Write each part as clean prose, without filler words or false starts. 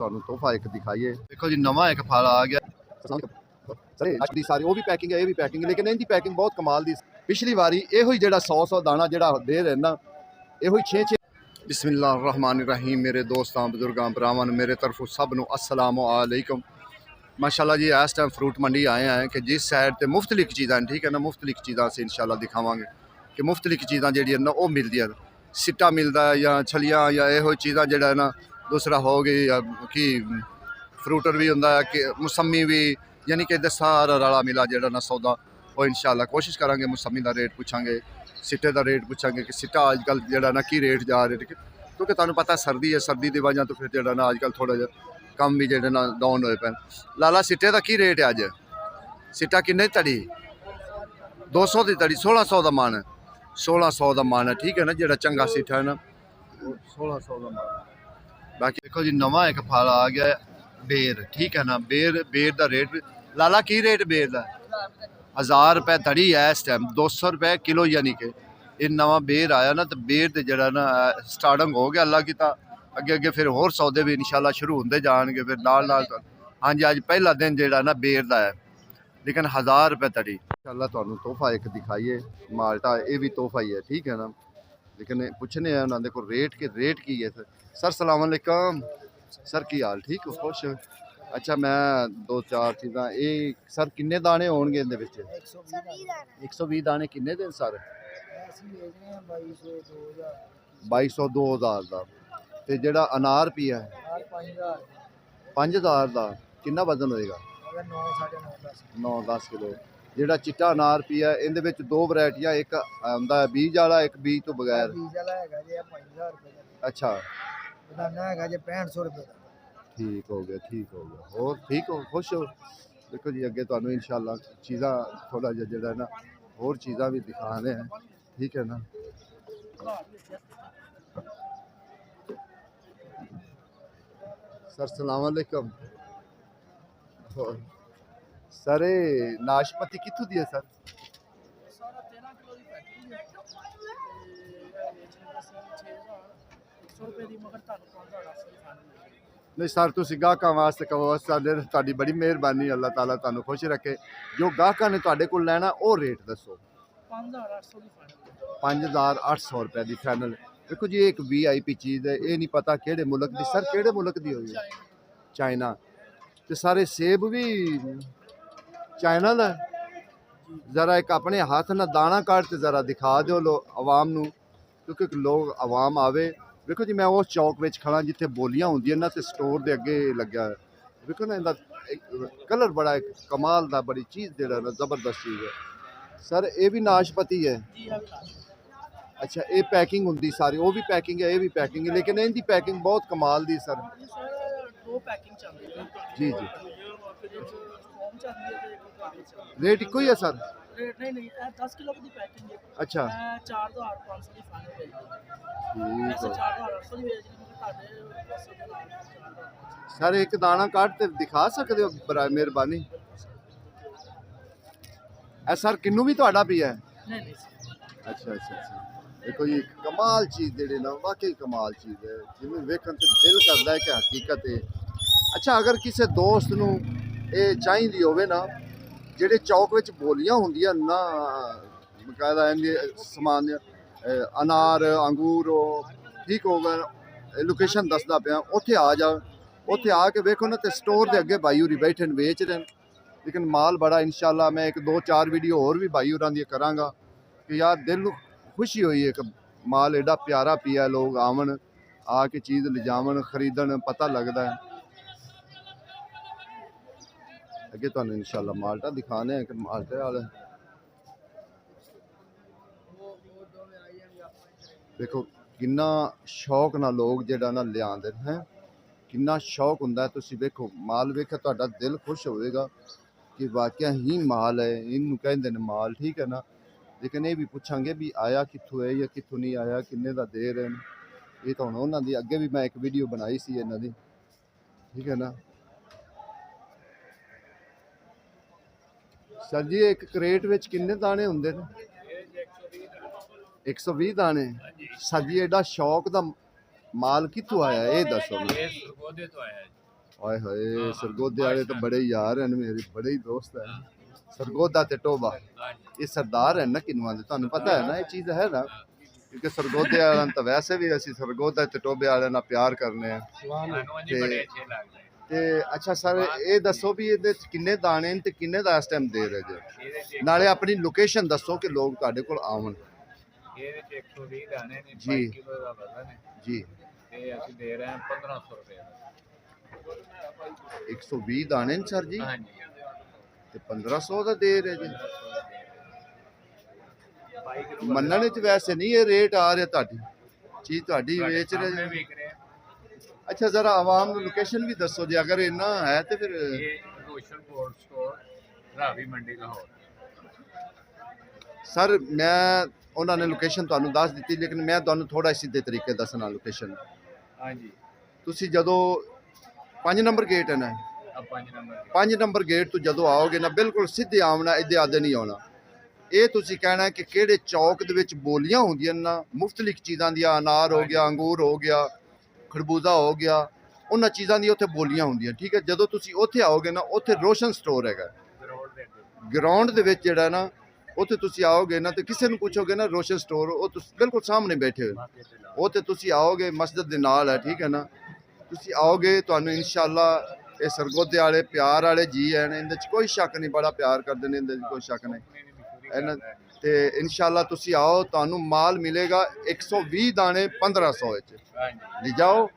ਤੁਹਾਨੂੰ ਤੋਹਫਾ ਇੱਕ ਦਿਖਾਈਏ। ਦੇਖੋ ਜੀ ਨਵਾਂ ਇੱਕ ਫਲ ਆ ਗਿਆ ਸਰੇ ਅੱਜ ਦੀ ਸਾਰੀ ਉਹ ਵੀ ਪੈਕਿੰਗ ਹੈ ਇਹ ਵੀ ਪੈਕਿੰਗ, ਲੇਕਿਨ ਇਹਦੀ ਪੈਕਿੰਗ ਬਹੁਤ ਕਮਾਲ ਦੀ। ਪਿਛਲੀ ਵਾਰੀ ਇਹੋ ਹੀ ਜਿਹੜਾ 100 ਦਾਣਾ ਜਿਹੜਾ ਦੇ ਰਹੇ ਨਾ ਇਹੋ ਹੀ 6 ਬਿਸਮਿल्लाह रहमान रहीम। मेरे दोस्तों बुजुर्गों भरावां मेरे तरफों सब नूं अस्सलाम वालेकुम। माशाल्लाह जी इस टाइम फ्रूट मंडी आए हैं कि जिस साइड ते मुख्तलिफ चीज़ां ठीक है ना, मुख्तलिफ चीज़ां असीं इंशाल्लाह दिखावांगे कि मुख्तलिफ चीज़ां जिहड़ियां ना वो मिलदियां, सिट्टा मिलदा है या छलियां या इहो चीज़ां जिहड़ा ना दूसरा हो गई कि फ्रूटर भी हुंदा है कि मौसमी भी, यानी कि इहदा सारा रला मिला जिहड़ा ना सौदा वो इंशाल्लाह कोशिश करांगे। मौसमी का रेट पुछांगे, सिट्टे का रेट पुछांगे कि सिट्टा अजकल जिहड़ा ना की रेट जा रहा है, क्योंकि तुहानूं पता सर्दी है, सर्दी की वजह तो फिर जिहड़ा ना अजकल थोड़ा जिहा कम भी जिहड़े ना डाउन होए पे। लाला सिट्टे का की रेट है अज? सिट्टा किन्ने तड़ी? 200 की तड़ी, 1600 का मन, 1600 का मन है ठीक है ना। जिहड़ा चंगा सिट्टा है ना 1600 का मन। बाकी देखो जी नवा एक फल आ गया बेर ठीक है ना, बेर का रेट लाला की रेट बेर का? 1000 रुपए तड़ी है इस टाइम, 200 रुपए किलो, यानी कि ये नवा बेर आया ना तो बेर तो जरा ना स्टार्टिंग हो गया। अल्लाह की तो अगे अगे फिर होर सौदे भी इंशाल्लाह शुरू होंदे जाएंगे फिर नाल नाल। हाँ जी अज पहला दिन जरा ना बेर का है, लेकिन 1000 रुपए तड़ी। इंशाल्लाह तुहानूं तोहफा एक दिखाइए माल्टा, ये भी तोहफा ही है ठीक है ना, लेकिन पुछने हैं उन्होंने को रेट के रेट की है। सर सलाम अलैकुम सर, की हाल ठीक हो? खुश? अच्छा मैं 2-4 चीज़ां ये सर किन्ने दाने होणगे इहदे विच? 120 दाने किन्ने दिन सर? 2200 2000 का। ते जिहड़ा अनार पी है 5000 का, किन्ना वजन होएगा? 9-10 किलो। जिहड़ा चिट्टा अनार पी है इहदे विच दो वैरायटियां, एक आंदा है बीज वाला, एक बीज तो बगैर। बीज वाला हैगा जी 5000 रुपए। अच्छा दाना हैगा जी 6500 रुपए। ठीक हो गया ठीक हो गया। और ठीक हो, खुश हो? देखो जी अगे तुहानूं इंशाल्लाह चीज़ां थोड़ा जिहा जिहड़ा ना होर चीज़ां भी दिखाने हैं ठीक है ना। सर सलाम अलैकुम सर, नाशपति कित्थों दी है सर? नहीं सर तुसीं गाहकां वास्ते कहो, साडे तुहाडी बड़ी मेहरबानी, अल्लाह ताला तुहानूं खुश रखे। जो गाहकां ने तुहाडे कोल लैना वो रेट दसो। 5800 रुपए की फाइनल। देखो जी एक VIP चीज़ है, ये नहीं पता किहड़े मुल्क दी। सर किहड़े मुल्क दी होगी? चाइना। ते सारे सेब भी चाइना दा? ज़रा एक अपने हाथ ना दाना काट ते ज़रा दिखा दो आवाम नूं, क्योंकि लोग आवाम आवे। देखो जी मैं उस चौक में खड़ा जिथे बोलियां होंदियां ना ते स्टोर के अगे लग्या है। देखो ना इहदा कलर बड़ा एक कमाल दा, बड़ी चीज़ जिहड़ा ना जबरदस्त चीज़ है। सर ये भी नाशपति है? अच्छा ये पैकिंग होंदी सारी, वो भी पैकिंग है ये भी पैकिंग है, लेकिन इनकी पैकिंग बहुत कमाल दी सर। जी जी रेट इको ही है सर? रेट नहीं 10 किलो की पैकिंग है। अच्छा 4500 की फाइनल है। ठीक है सर, एक दाना काट के दिखा सकते हो बराए मेहरबानी? सर किन्नू भी तुहाडा भी है? नहीं। अच्छा अच्छा अच्छा। देखो ये कमाल चीज़ जिहड़ी ना वाकई कमाल चीज़ है, जिन्हें वेखन ते दिल करता है कि हकीकत है। अच्छा अगर किसी दोस्त नूं ये चाहिदी होवे ना, जिहड़े चौक विच बोलियां होंदियां ना बकायदा समान अनार अंगूर ठीक हो गए, लोकेशन दसदा पिया, उत्थे आ जाओ, उत्थे आके वेखो ना तो स्टोर के अगे भाई होरी बैठे न बेच रहे हैं। लेकिन माल बड़ा इंशाल्लाह मैं 1-2-4 वीडियो होर भी भाई होरां दी करांगा कि यार दिल नूं खुशी हुई है कि माल एडा प्यारा पिया, लोग आवन आके चीज़ ले जावन खरीदन, पता लगता है। अगे तुहानूं इंशाल्लाह माल्टा दिखाने हैं कि माल्टे वाले देखो किन्ना शौक ना लोग जिहड़ा ना लिआंदे हैं, किन्ना शौक हुंदा है। तुसीं वेखो माल वेख तुहाडा दिल खुश होएगा कि वाकई ही माल है, इनू कहंदे ने माल ठीक है ना। लेकिन ये भी पूछांगे भी आया कित्थों है या कित्थों नहीं आया, किन्ने दा दे रहे हैं। ये तो हुण उन्हां दी अगे भी मैं एक वीडियो बनाई सी इन्हां दी ठीक है ना। सर जी एक क्रेट विच किन्ने दाने हुंदे ने? 120 दाने। सर जी एडा शौक दा माल कित्थों आया ये दसो? ਆਏ ਹਾਏ ਸਰਗੋਦੇ ਵਾਲੇ ਤਾਂ ਬੜੇ ਯਾਰ ਹਨ ਮੇਰੇ, ਬੜੇ ਹੀ ਦੋਸਤ ਹੈ। ਸਰਗੋਦਾ ਤੇ ਟੋਬਾ ਇਹ ਸਰਦਾਰ ਹੈ ਨਾ ਕਿਨੂਆਂ ਦੇ, ਤੁਹਾਨੂੰ ਪਤਾ ਹੈ ਨਾ ਇਹ ਚੀਜ਼ ਹੈ ਨਾ, ਕਿਉਂਕਿ ਸਰਗੋਦੇ ਵਾਲਿਆਂ ਤਾਂ ਵੈਸੇ ਵੀ ਅਸੀਂ ਸਰਗੋਦਾ ਤੇ ਟੋਬੇ ਵਾਲਿਆਂ ਨਾਲ ਪਿਆਰ ਕਰਨੇ ਆ। ਤੇ ਅੱਛਾ ਸਰ ਇਹ ਦੱਸੋ ਵੀ ਇਹਦੇ ਚ ਕਿੰਨੇ ਦਾਣੇ ਨੇ ਤੇ ਕਿੰਨੇ ਦਾ ਇਸ ਟਾਈਮ ਦੇ ਰਹੇ ਜੇ, ਨਾਲੇ ਆਪਣੀ ਲੋਕੇਸ਼ਨ ਦੱਸੋ ਕਿ ਲੋਕ ਤੁਹਾਡੇ ਕੋਲ ਆਵਣ। ਇਹਦੇ ਚ 120 ਦਾਣੇ ਨੇ, ਜੀ। 5 ਕਿਲੋ ਦਾ ਵਜ਼ਨ ਹੈ ਜੀ ਤੇ ਅਸੀਂ ਦੇ ਰਹੇ ਹਾਂ 1500 ਰੁਪਏ ਦਾ। 120 ਦਾਣੇ ਨੇ ਸਰ ਜੀ ਹਾਂਜੀ ਤੇ 1500 ਦਾ ਦੇ ਰਹੇ ਜੀ। 22 ਕਿਲੋ ਮੰਨਣ ਚ ਵੈਸੇ ਨਹੀਂ ਇਹ ਰੇਟ ਆ ਰਿਹਾ, ਤੁਹਾਡੀ ਚੀਜ਼ ਤੁਹਾਡੀ ਵੇਚ ਰਹੇ ਜੀ। ਵਿਕ ਰਹੇ। ਅੱਛਾ ਜ਼ਰਾ ਆਵਾਮ ਨੂੰ ਲੋਕੇਸ਼ਨ ਵੀ ਦੱਸੋ ਜੀ, ਅਗਰ ਇੰਨਾ ਹੈ ਤੇ ਫਿਰ। ਇਹ ਰੋਸ਼ਨ ਕੋਲਡ ਸਟੋਰ, ਰਾਵੀ ਮੰਡੀ ਲਾਹੌਰ। ਸਰ ਮੈਂ ਉਹਨਾਂ ਨੇ ਲੋਕੇਸ਼ਨ ਤੁਹਾਨੂੰ ਦੱਸ ਦਿੱਤੀ, ਲੇਕਿਨ ਮੈਂ ਤੁਹਾਨੂੰ ਥੋੜਾ ਸਿੱਧੇ ਤਰੀਕੇ ਦੱਸਣਾ ਲੋਕੇਸ਼ਨ। ਹਾਂਜੀ ਤੁਸੀਂ ਜਦੋਂ 5 ਨੰਬਰ ਗੇਟ ਹੈ ਨਾ, 5 ਨੰਬਰ 5 ਨੰਬਰ ਗੇਟ ਤੋਂ ਜਦੋਂ ਆਓਗੇ ਨਾ ਬਿਲਕੁਲ ਸਿੱਧੇ ਆਉਣਾ, ਇੱਦੇ ਆਦੇ ਨਹੀਂ ਆਉਣਾ। ਇਹ ਤੁਸੀਂ ਕਹਿਣਾ ਕਿ ਕਿਹੜੇ ਚੌਕ ਦੇ ਵਿੱਚ ਬੋਲੀਆਂ ਹੁੰਦੀਆਂ ਨਾ ਮੁਫਤਲਿਕ ਚੀਜ਼ਾਂ ਦੀਆਂ, ਅਨਾਰ ਹੋ ਗਿਆ, ਅੰਗੂਰ ਹੋ ਗਿਆ, ਖਰਬੂਜ਼ਾ ਹੋ ਗਿਆ, ਉਹਨਾਂ ਚੀਜ਼ਾਂ ਦੀਆਂ ਉੱਥੇ ਬੋਲੀਆਂ ਹੁੰਦੀਆਂ, ਠੀਕ ਹੈ। ਜਦੋਂ ਤੁਸੀਂ ਉੱਥੇ ਆਓਗੇ ਨਾ, ਉੱਥੇ ਰੋਸ਼ਨ ਸਟੋਰ ਹੈਗਾ ਗਰਾਊਂਡ ਦੇ ਵਿੱਚ, ਜਿਹੜਾ ਨਾ ਉੱਥੇ ਤੁਸੀਂ ਆਓਗੇ ਨਾ ਤੇ ਕਿਸੇ ਨੂੰ ਪੁੱਛੋਗੇ ਨਾ ਰੋਸ਼ਨ ਸਟੋਰ, ਉਹ ਤੁਸੀਂ ਬਿਲਕੁਲ ਸਾਹਮਣੇ ਬੈਠੇ ਹੋਏ, ਉੱਥੇ ਤੁਸੀਂ ਆਓਗੇ, ਮਸਜਿਦ ਦੇ ਨਾਲ ਹੈ, ਠੀਕ ਹੈ ਨਾ। ਤੁਸੀਂ ਆਓਗੇ ਤੁਹਾਨੂੰ ਇਨਸ਼ਾਅੱਲਾ ਇਹ ਸਰਗੋਦੇ ਵਾਲੇ ਪਿਆਰ ਵਾਲੇ ਜੀ ਹਨ, ਇਹਦੇ 'ਚ ਕੋਈ ਸ਼ੱਕ ਨਹੀਂ, ਬੜਾ ਪਿਆਰ ਕਰਦੇ ਨੇ, ਇਹਦੇ 'ਚ ਕੋਈ ਸ਼ੱਕ ਨਹੀਂ ਇਹਨਾਂ। ਤੇ ਇਨਸ਼ਾਅੱਲਾ ਤੁਸੀਂ ਆਓ, ਤੁਹਾਨੂੰ ਮਾਲ ਮਿਲੇਗਾ 120 ਦਾਣੇ 1500 ਵਿੱਚ ਲੈ ਜਾਓ।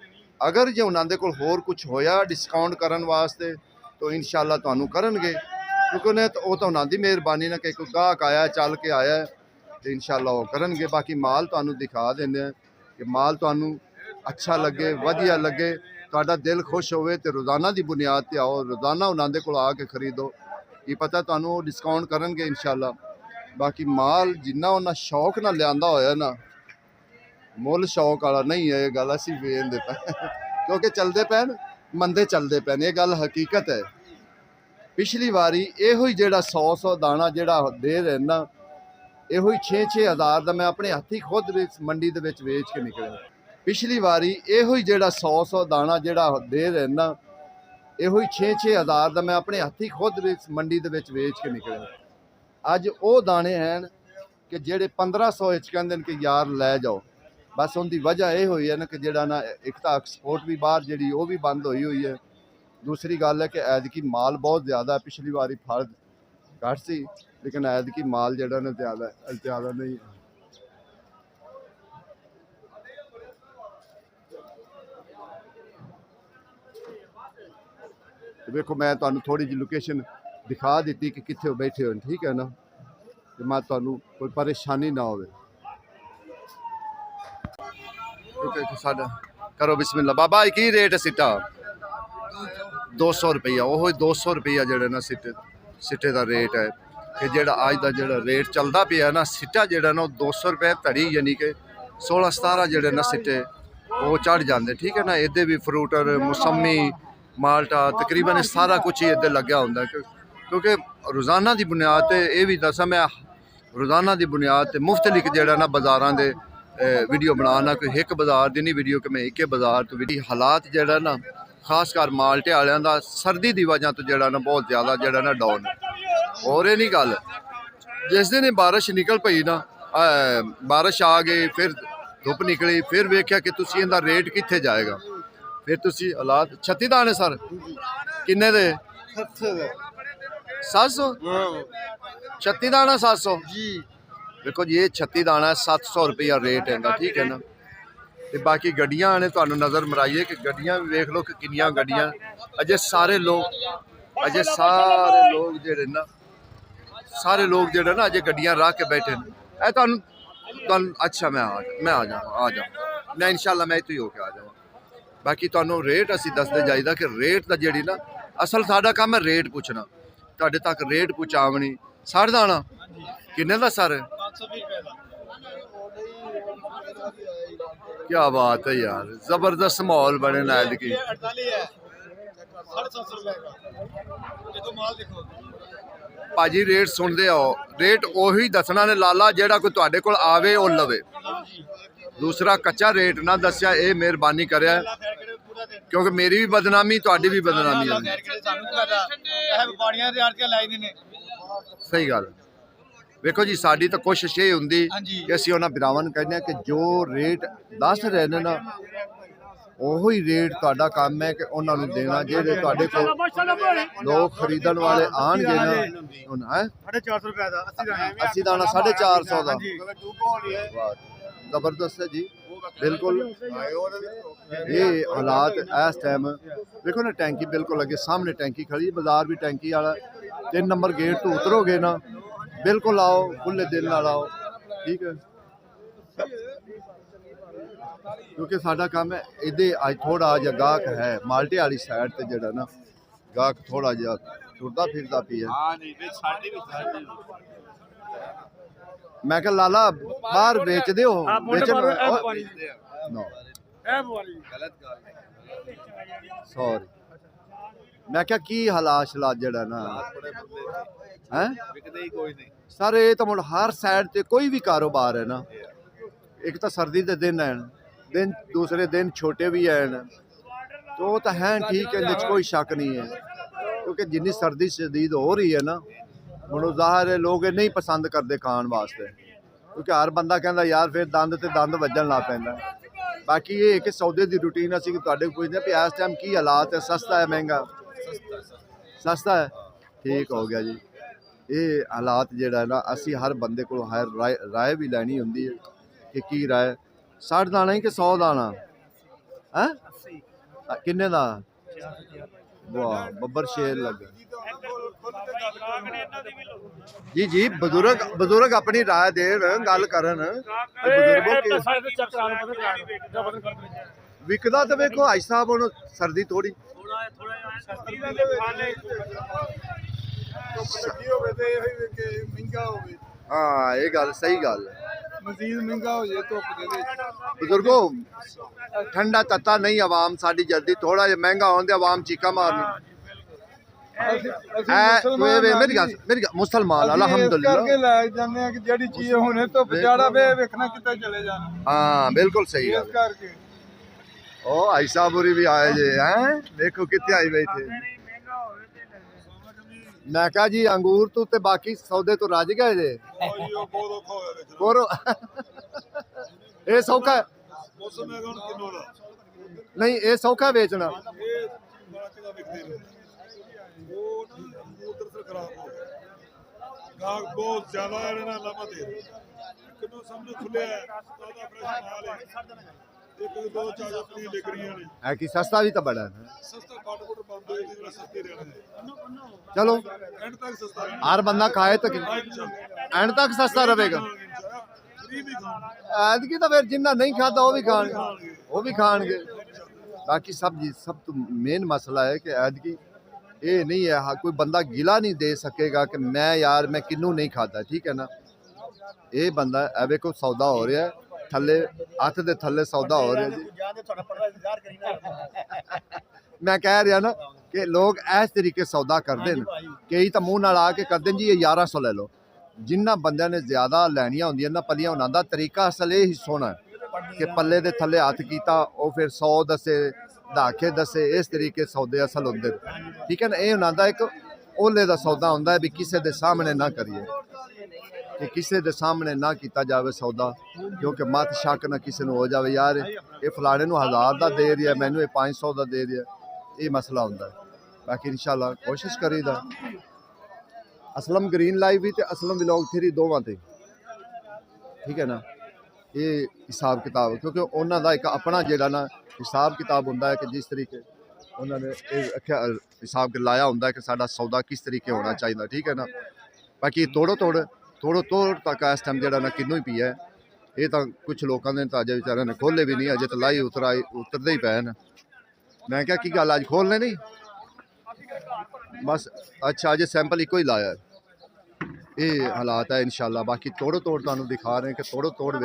ਅਗਰ ਜੇ ਉਹਨਾਂ ਦੇ ਕੋਲ ਹੋਰ ਕੁਝ ਹੋਇਆ ਡਿਸਕਾਊਂਟ ਕਰਨ ਵਾਸਤੇ ਤਾਂ ਇਨਸ਼ਾਅੱਲਾ ਤੁਹਾਨੂੰ ਕਰਨਗੇ, ਕਿਉਂਕਿ ਉਹ ਤਾਂ ਉਹਨਾਂ ਦੀ ਮਿਹਰਬਾਨੀ ਨਾਲ ਕਿ ਕੋਈ ਗਾਹਕ ਆਇਆ ਚੱਲ ਕੇ ਆਇਆ ਤੇ ਇਨਸ਼ਾਅੱਲਾ ਉਹ ਕਰਨਗੇ। ਬਾਕੀ ਮਾਲ ਤੁਹਾਨੂੰ ਦਿਖਾ ਦਿੰਦੇ ਆ ਕਿ ਮਾਲ ਤੁਹਾਨੂੰ ਅੱਛਾ ਲੱਗੇ, ਵਧੀਆ ਲੱਗੇ, ਤੁਹਾਡਾ ਦਿਲ ਖੁਸ਼ ਹੋਵੇ ਤੇ ਰੋਜ਼ਾਨਾ ਦੀ ਬੁਨਿਆਦ ਤੇ ਆਓ, ਰੋਜ਼ਾਨਾ ਉਹਨਾਂ ਦੇ ਕੋਲ ਆ ਕੇ ਖਰੀਦੋ, ਕੀ ਪਤਾ ਤੁਹਾਨੂੰ ਉਹ ਡਿਸਕਾਊਂਟ ਕਰਨਗੇ ਇਨਸ਼ਾਅੱਲਾ। ਬਾਕੀ ਮਾਲ ਜਿੰਨਾ ਉਹਨਾਂ ਸ਼ੌਕ ਨਾਲ ਲਿਆਂਦਾ ਹੋਇਆ ਨਾ, ਮੁੱਲ ਸ਼ੌਕ ਵਾਲਾ ਨਹੀਂ ਹੈ, ਇਹ ਗੱਲ ਅਸੀਂ ਵੇਚਦੇ ਪਏ ਕਿਉਂਕਿ ਚੱਲਦੇ ਪੈਣ ਮੰਦੇ ਚੱਲਦੇ ਪਏ ਨੇ, ਇਹ ਗੱਲ ਹਕੀਕਤ ਹੈ। ਪਿਛਲੀ ਵਾਰੀ ਇਹੋ ਹੀ ਜਿਹੜਾ 100 ਦਾਣਾ ਜਿਹੜਾ ਦੇ ਰਹੇ ਨਾ, ਇਹੋ ਹੀ 6-6 ਹਜ਼ਾਰ ਦਾ ਮੈਂ ਆਪਣੇ ਹੱਥੀਂ ਖੁਦ ਵਿੱਚ ਮੰਡੀ ਦੇ ਵਿੱਚ ਵੇਚ ਕੇ ਨਿਕਲਿਆ। ਪਿਛਲੀ ਵਾਰੀ ਇਹੋ ਹੀ ਜਿਹੜਾ 100 ਦਾਣਾ ਜਿਹੜਾ ਦੇ ਰਹੇ ਨਾ, ਇਹੋ ਹੀ 6-6 ਹਜ਼ਾਰ ਦਾ ਮੈਂ ਆਪਣੇ ਹੱਥੀਂ ਖੁਦ ਵਿੱਚ ਮੰਡੀ ਦੇ ਵਿੱਚ ਵੇਚ ਕੇ ਨਿਕਲਿਆ। ਅੱਜ ਉਹ ਦਾਣੇ ਹਨ ਕਿ ਜਿਹੜੇ 1500 ਵਿੱਚ ਕਹਿੰਦੇ ਨੇ ਕਿ ਯਾਰ ਲੈ ਜਾਓ। ਬਸ ਉਹਦੀ ਵਜ੍ਹਾ ਇਹ ਹੋਈ ਹੈ ਨਾ ਕਿ ਜਿਹੜਾ ਨਾ ਇੱਕ ਤਾਂ ਐਕਸਪੋਰਟ ਵੀ ਬਾਹਰ ਜਿਹੜੀ ਉਹ ਵੀ ਬੰਦ ਹੋਈ ਹੈ, ਦੂਸਰੀ ਗੱਲ ਹੈ ਕਿ ਐਤਕੀ ਮਾਲ ਬਹੁਤ ਜ਼ਿਆਦਾ, ਪਿਛਲੀ ਵਾਰੀ ਫਲ ਘੱਟ ਸੀ ਲੇਕਿਨ ਐਤਕੀ ਮਾਲ ਜਿਹੜਾ ਨਾ ਜ਼ਿਆਦਾ ਨਹੀਂ। ਵੇਖੋ ਮੈਂ ਤੁਹਾਨੂੰ ਥੋੜੀ ਜਿਹੀ ਲੋਕੇਸ਼ਨ ਦਿਖਾ ਦਿੱਤੀ ਕਿ ਕਿੱਥੇ ਬੈਠੇ ਹੋਣ, ਠੀਕ ਹੈ ਨਾ, ਤੇ ਮੈਂ ਤੁਹਾਨੂੰ ਕੋਈ ਪਰੇਸ਼ਾਨੀ ਨਾ ਹੋਵੇ। ਸਾਡਾ ਕਰੋ ਬਿਸਮਿਲ੍ਲਾ। ਬਾਬਾ ਕੀ ਰੇਟ ਹੈ ਸਿੱਟਾ? 200 ਰੁਪਈਆ। ਉਹ 200 ਰੁਪਈਆ ਜਿਹੜਾ ਨਾ ਸਿੱਟੇ ਦਾ ਰੇਟ ਹੈ ਕਿ ਜਿਹੜਾ ਅੱਜ ਦਾ ਜਿਹੜਾ ਰੇਟ ਚੱਲਦਾ ਪਿਆ ਨਾ, ਸਿੱਟਾ ਜਿਹੜਾ ਨਾ ਉਹ 200 ਰੁਪਏ ਧੜੀ, ਯਾਨੀ ਕਿ 16-17 ਜਿਹੜੇ ਨਾ ਸਿੱਟੇ ਉਹ ਚੜ੍ਹ ਜਾਂਦੇ, ਠੀਕ ਹੈ ਨਾ। ਇਹਦੇ ਵੀ ਫਰੂਟਰ, ਮੌਸਮੀ, ਮਾਲਟਾ, ਤਕਰੀਬਨ ਸਾਰਾ ਕੁਝ ਹੀ ਇੱਧਰ ਲੱਗਿਆ ਹੁੰਦਾ, ਕਿਉਂਕਿ ਰੋਜ਼ਾਨਾ ਦੀ ਬੁਨਿਆਦ ਤੇ ਇਹ ਵੀ ਦੱਸਾਂ ਮੈਂ, ਰੋਜ਼ਾਨਾ ਦੀ ਬੁਨਿਆਦ ਤੇ ਮੁਫਤਲਿਕ ਜਿਹੜਾ ਨਾ ਬਾਜ਼ਾਰਾਂ ਦੇ ਵੀਡੀਓ ਬਣਾਉਣਾ, ਕੋਈ ਇੱਕ ਬਾਜ਼ਾਰ ਦੀ ਨਹੀਂ ਵੀਡੀਓ ਕਿ ਮੈਂ ਇੱਕੇ ਬਾਜ਼ਾਰ ਤੋਂ ਵੀਡੀਓ। ਹਾਲਾਤ ਜਿਹੜਾ ਨਾ ਖਾਸ ਕਰ ਮਾਲਟੇ ਵਾਲਿਆਂ ਦਾ ਸਰਦੀ ਦੀ ਵਜ੍ਹਾ ਤੋਂ ਜਿਹੜਾ ਨਾ ਬਹੁਤ ਜ਼ਿਆਦਾ ਜਿਹੜਾ ਨਾ ਡਾਊਨ। ਹੋਰ ਇਹ ਨਹੀਂ ਗੱਲ, ਜਿਸ ਦਿਨ ਬਾਰਿਸ਼ ਨਿਕਲ ਪਈ ਨਾ, ਬਾਰਿਸ਼ ਆ ਗਈ, ਫਿਰ ਧੁੱਪ ਨਿਕਲੀ, ਫਿਰ ਵੇਖਿਆ ਕਿ ਤੁਸੀਂ ਇਹਦਾ ਰੇਟ ਕਿੱਥੇ ਜਾਏਗਾ। ਫਿਰ ਤੁਸੀਂ ਹਾਲਾਤ 36 ਦਾਣੇ ਸਰ ਕਿੰਨੇ ਦੇ? 700। 36 ਦਾਣਾ 700 ਜੀ। देखो जी ये 36 दाना है, 700 रुपया रेट है, ठीक है ना। तो बाकी गड्डियां ने तुहानू नज़र मराइए कि गड्डियां भी वेख लो कि किनियां गड्डियां। अजे सारे लोग जेडे ना अजे गड्डियां रख के बैठे ने। अच्छा मैं आ जाऊँ मैं इंशाल्लाह मैं इत्थों ही होके आ जाऊँ। बाकी तुहानू रेट असीं दसदे जाईदा कि रेट दा जेहड़ी ना असल साडा काम है रेट पुछना, तुहाडे तक रेट पहुँचावनी। 60 दाना किन्ने दा सर? क्या बात है यार, जबरदस्त माहौल बने नाल की। भाजी रेट सुनते आओ, रेट ओही दसना ने लाला जेड़ा कोई तुहाडे कोल आवे ओ लवे। दूसरा कच्चा रेट ना दस्या, ये मेहरबानी करया ਕਿਉਂਕਿ ਮੇਰੀ ਵੀ ਬਦਨਾਮੀ ਤੁਹਾਡੀ ਵੀ ਬਦਨਾਮੀ ਹੈ। ਸਾਨੂੰ ਕੀ ਪਤਾ ਇਹ ਵਪਾਰੀਆਂ ਦੇ ਆੜਤੀਆਂ ਲਾਈ ਦੇ ਨੇ। ਸਹੀ ਗੱਲ। ਵੇਖੋ ਜੀ ਸਾਡੀ ਤਾਂ ਕੋਸ਼ਿਸ਼ ਇਹ ਹੁੰਦੀ ਕਿ ਅਸੀਂ ਉਹਨਾਂ ਭਰਾਵਾਂ ਨੂੰ ਕਹਿੰਦੇ ਹਾਂ ਕਿ ਜੋ ਰੇਟ ਦੱਸ ਰਹੇ ਨੇ ਨਾ ਉਹੀ ਰੇਟ ਤੁਹਾਡਾ ਕੰਮ ਹੈ ਕਿ ਉਹਨਾਂ ਨੂੰ ਦੇਣਾ। ਜਿਹੜੇ ਤੁਹਾਡੇ ਕੋਲ ਲੋਕ ਖਰੀਦਣ ਵਾਲੇ ਆਣਗੇ ਨਾ ਹੁਣ ਹੈ 450 ਰੁਪਏ ਦਾ 80 ਦਾਣਾ 450 ਦਾ। ਵਾਹ ਜ਼ਬਰਦਸਤ ਹੈ ਜੀ ਬਿਲਕੁਲ। ਇਹ ਹਾਲਾਤ ਇਸ ਟਾਈਮ ਦੇਖੋ ਨਾ ਟੈਂਕੀ ਬਿਲਕੁਲ ਅੱਗੇ ਸਾਹਮਣੇ ਟੈਂਕੀ ਖੜੀ ਬਾਜ਼ਾਰ ਵੀ ਟੈਂਕੀ ਵਾਲਾ 3 ਨੰਬਰ ਗੇਟ ਤੋਂ ਉਤਰੋਗੇ ਨਾ ਬਿਲकुल आओ खुले दिल नाल आओ ठीक है क्योंकि साडा काम है इधे अज थोड़ा जिहा गाहक है माल्टे वाली साइड ते जेड़ा ना गाहक थोड़ा जिहा टुरदा फिरदा पी है। मैं कहा लाला बाहर बेच दिओ सॉरी मैं क्या की हालात शलात जेड़ा ना है सर ये तो मुड़ हर साइड ते कोई भी कारोबार है ना एक तो सर्दी के दिन है दिन दूसरे दिन छोटे भी हैं तो वो तो हैं ठीक है इहदे कोई शक नहीं है क्योंकि जिन्नी सर्दी शदीद हो रही है ना मुड़ ज़ाहिर है लोग नहीं पसंद करते खाण वास्ते क्योंकि हर बंदा कहता यार फिर दंद ते दंद वजन ला पैंदा। बाकी ये कि सौदे की रूटीन असीं तुहाडे कोल पुछदे भी इस टाइम की हालात है सस्ता है महंगा सस्ता है ठीक हो गया जी। ये हालात जेड़ा ना असी हर बंदे को हर राय भी लैनी होंदी है कि की राय 60 दाना ही कि 100 दाना है किन्ने दा वाह बब्बर शेर लग जी जी बुजुर्ग अपनी राय देन गल करन विकदा तो वेखो हाई साहब हुण सर्दी थोड़ी हाँ ये गल सही गल ਮਜ਼ੀਦ ਮਹਿੰਗਾ ਹੋ ਜਾਏ ਧੁੱਪ ਦੇ ਵਿੱਚ। बुजुर्गो ठंडा तत्ता नहीं आवाम साड़ी जल्दी थोड़ा जिहा महंगा होंदे आवाम चीका मारनी मेरी मुसलमान अल्हम्दुलिल्लाह ਕਰਕੇ ਲੈ ਜਾਂਦੇ ਆ ਕਿ ਜਿਹੜੀ ਚੀਜ਼ ਹੁਣੇ ਧੁੱਪ ਜਾੜਾ ਵੇ ਵੇਖਣਾ ਕਿੱਥੇ ਚਲੇ ਜਾਣਾ। हाँ बिल्कुल सही ਇਸ गल ਕਰਕੇ ओ आयशा बुरी भी आए जे हैं देखो कितने आई बैठे। मैं कहा जी अंगूर तो ते बाकी सौदे तो रज गए जे बोरो ये सौखा नहीं ये सौखा बेचना बहुत ज्यादा लामा दे सामने खुले एक दो चार अपनी लिख रही ने है कि सस्ता भी तो बड़ा है सस्ता काट कोट बंद हो जेड़ा सस्ते रहने चलो एंड तक सस्ता हर बंदा खाए तो एंड तक सस्ता रहेगा फ्री भी खाना ऐदकी तो फिर जिन्ना नहीं खाता वो भी खाएंगे बाकी सब तो मेन मसला है कि ऐदकी ये नहीं है हाँ, कोई बंदा गिला नहीं दे सकेगा कि मैं यार मैं किन्नू नहीं खाता ठीक है ना। ये बंदा एवे को सौदा हो रहा है थले हथ दे थले सौदा हो रहा जी मैं कह रहा ना कि लोग इस तरीके सौदा करते हैं कई तो मुँह नाल आके करते हैं जी ये 1100 ले लो जिन्ना बंदे ने ज्यादा लैनिया होंदियां ना पलियां उन्हां दा तरीका असल यही सोना है कि पल्ले दे थले हथ कीता वो फिर 100 दसे दहाके दसे इस तरीके सौदे असल होंदे ठीक है ना। ये उन्हां दा एक ओले दा सौदा हुंदा है भी किसी दे सामने ना करिए कि किसी के सामने ना किया जाए सौदा क्योंकि मत शक ना किसी हो जाए यार ये फलाने 1000 का दे रहा मैनू ये 500 का दे रहा ये मसला होंदा है। बाकी इंशाल्लाह कोशिश करीदा असलम ग्रीन लाइव भी तो असलम व्लॉग 3 दोवां ते ठीक है ना। ये हिसाब किताब क्योंकि उन्हों का एक अपना जेड़ा ना हिसाब किताब होंदा है कि जिस तरीके उन्होंने हिसाब लाया होंदा है कि साडा सौदा किस तरीके होना चाहिए ठीक है ना। बाकी तोड़ो तोड़ तक इस टाइम जो किन्नू ही पिया है ये तो कुछ लोगों ने तो अजे बेचारे ने खोले भी नहीं अजे तो लाई उतरते ही पे न। मैं क्या की गल अज खोलने नहीं बस अच्छा अजे सैंपल एको ही लाया ये हालात है इंशाल्लाह। बाकी तोड़ो तोड़ तुहानू दिखा रहे हैं कि तोड़ो तोड़